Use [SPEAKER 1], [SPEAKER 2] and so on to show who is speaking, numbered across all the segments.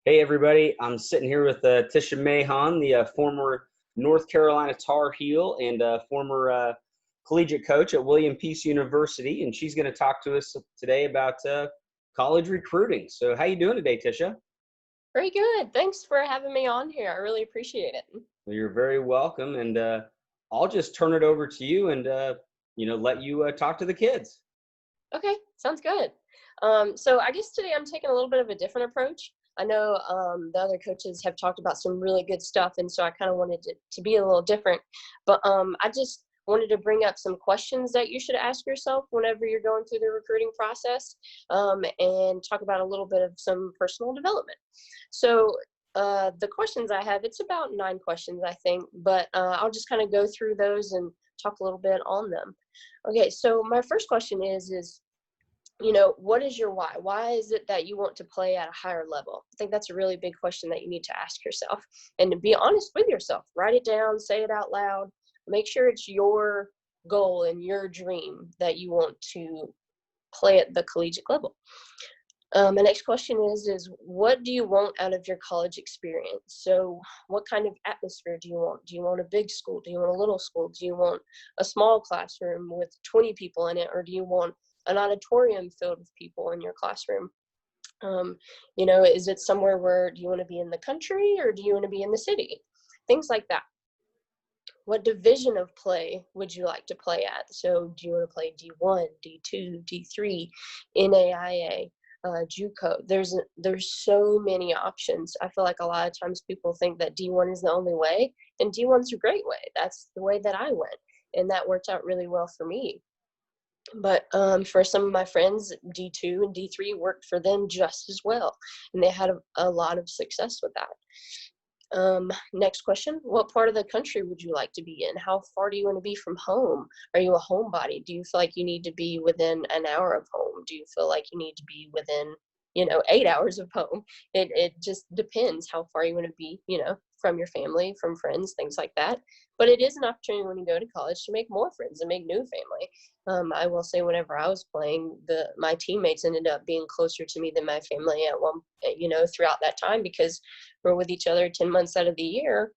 [SPEAKER 1] Hey everybody, I'm sitting here with Tisha Mahon, the former North Carolina Tar Heel and former collegiate coach at William Peace University, and she's going to talk to us today about college recruiting. So how you doing today, Tisha?
[SPEAKER 2] Very good. Thanks for having me on here. I really appreciate it.
[SPEAKER 1] Well, you're very welcome, and I'll just turn it over to you and let you talk to the kids.
[SPEAKER 2] Okay, sounds good. So I guess today I'm taking a little bit of a different approach. I know the other coaches have talked about some really good stuff, and so I kind of wanted to be a little different. But I just wanted to bring up some questions that you should ask yourself whenever you're going through the recruiting process, and talk about a little bit of some personal development. So the questions I have, it's about 9 questions, I think, but I'll just kind of go through those and talk a little bit on them. Okay, so my first question is, what is your why? Why is it that you want to play at a higher level? I think that's a really big question that you need to ask yourself. And to be honest with yourself, write it down, say it out loud, make sure it's your goal and your dream that you want to play at the collegiate level. The next question is what do you want out of your college experience? So what kind of atmosphere do you want? Do you want a big school? Do you want a little school? Do you want a small classroom with 20 people in it? Or do you want an auditorium filled with people in your classroom? Is it somewhere where do you want to be in the country or do you want to be in the city? Things like that. What division of play would you like to play at? So do you want to play D1, D2, D3, NAIA, JUCO? There's so many options. I feel like a lot of times people think that D1 is the only way, and D1's a great way. That's the way that I went, and that worked out really well for me. But for some of my friends, D2 and D3 worked for them just as well, and they had a lot of success with that. Next question, what part of the country would you like to be in? How far do you want to be from home? Are you a homebody? Do you feel like you need to be within an hour of home? Do you feel like you need to be within 8 hours of home? It just depends how far you want to be, from your family, from friends, things like that. But it is an opportunity when you go to college to make more friends and make new family. I will say, whenever I was playing, my teammates ended up being closer to me than my family throughout that time, because we're with each other 10 months out of the year,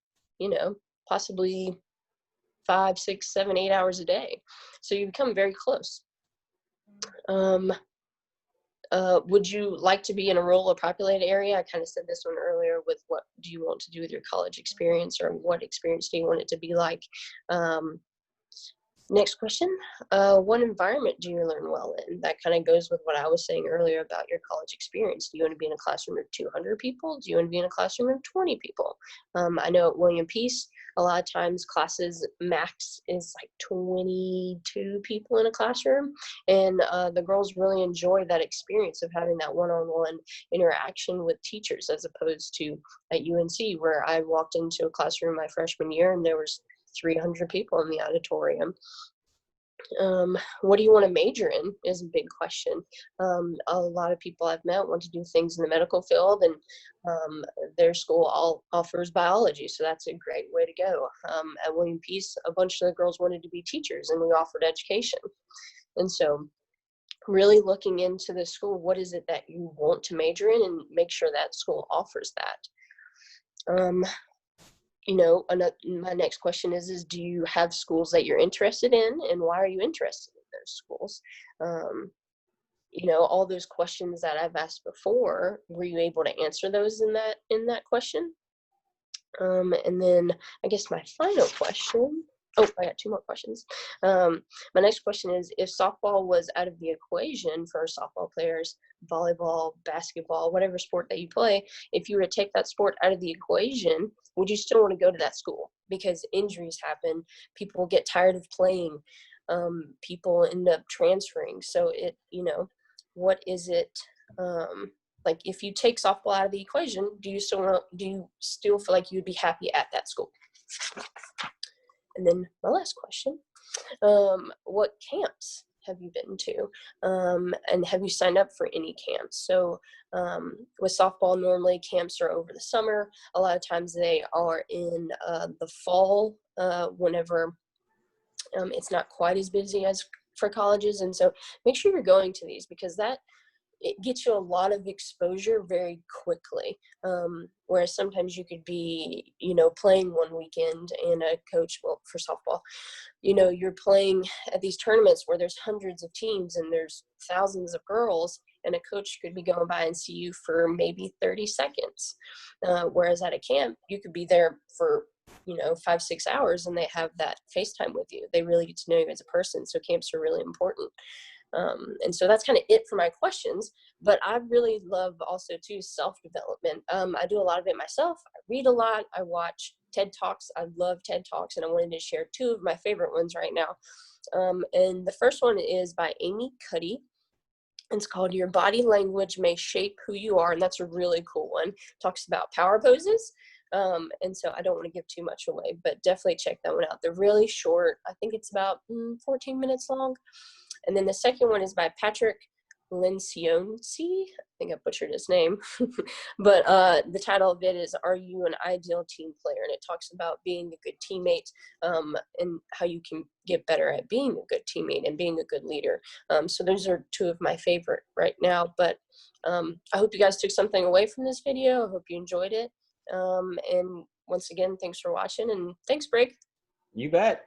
[SPEAKER 2] possibly 5, 6, 7, 8 hours a day. So you become very close. Would you like to be in a rural or populated area? I kind of said this one earlier with what do you want to do with your college experience, or what experience do you want it to be like? Next question, what environment do you learn well in? That kind of goes with what I was saying earlier about your college experience. Do you want to be in a classroom of 200 people? Do you want to be in a classroom of 20 people? I know at William Peace, a lot of times classes max is like 22 people in a classroom. And the girls really enjoy that experience of having that one-on-one interaction with teachers, as opposed to at UNC, where I walked into a classroom my freshman year and there was 300 people in the auditorium. What do you want to major in is a big question. A lot of people I've met want to do things in the medical field, and their school all offers biology, so that's a great way to go. At William Peace, a bunch of the girls wanted to be teachers, and we offered education. And so really looking into the school, what is it that you want to major in, and make sure that school offers that. My next question is do you have schools that you're interested in, and why are you interested in those schools? All those questions that I've asked before, were you able to answer those in that question? And then I guess my final question, I got 2 more questions. My next question is, if softball was out of the equation for softball players, volleyball, basketball, whatever sport that you play, if you were to take that sport out of the equation, would you still want to go to that school? Because injuries happen, people get tired of playing, people end up transferring. So what is it, like if you take softball out of the equation, do you still feel like you'd be happy at that school? And then my last question, what camps have you been to? And have you signed up for any camps? So with softball, normally camps are over the summer. A lot of times they are in the fall, whenever it's not quite as busy as for colleges. And so make sure you're going to these, because that it gets you a lot of exposure very quickly. Whereas sometimes you could be, playing one weekend and a coach, well, for softball, you're playing at these tournaments where there's hundreds of teams and there's thousands of girls, and a coach could be going by and see you for maybe 30 seconds. Whereas at a camp, you could be there for 5-6 hours, and they have that FaceTime with you. They really get to know you as a person. So camps are really important. And so that's kind of it for my questions. But I really love also too self-development. I do a lot of it myself. I read a lot. I watch TED Talks. I love TED Talks, and I wanted to share 2 of my favorite ones right now. And the first one is by Amy Cuddy. It's called Your Body Language May Shape Who You Are, and that's a really cool one. Talks about power poses. And so I don't want to give too much away, but definitely check that one out. They're really short. I think it's about 14 minutes long. And then the second one is by Patrick Lencioni. I think I butchered his name. But the title of it is Are You an Ideal Team Player? And it talks about being a good teammate, and how you can get better at being a good teammate and being a good leader. So those are 2 of my favorite right now. But I hope you guys took something away from this video. I hope you enjoyed it. And once again, thanks for watching, and thanks, Brig.
[SPEAKER 1] You bet.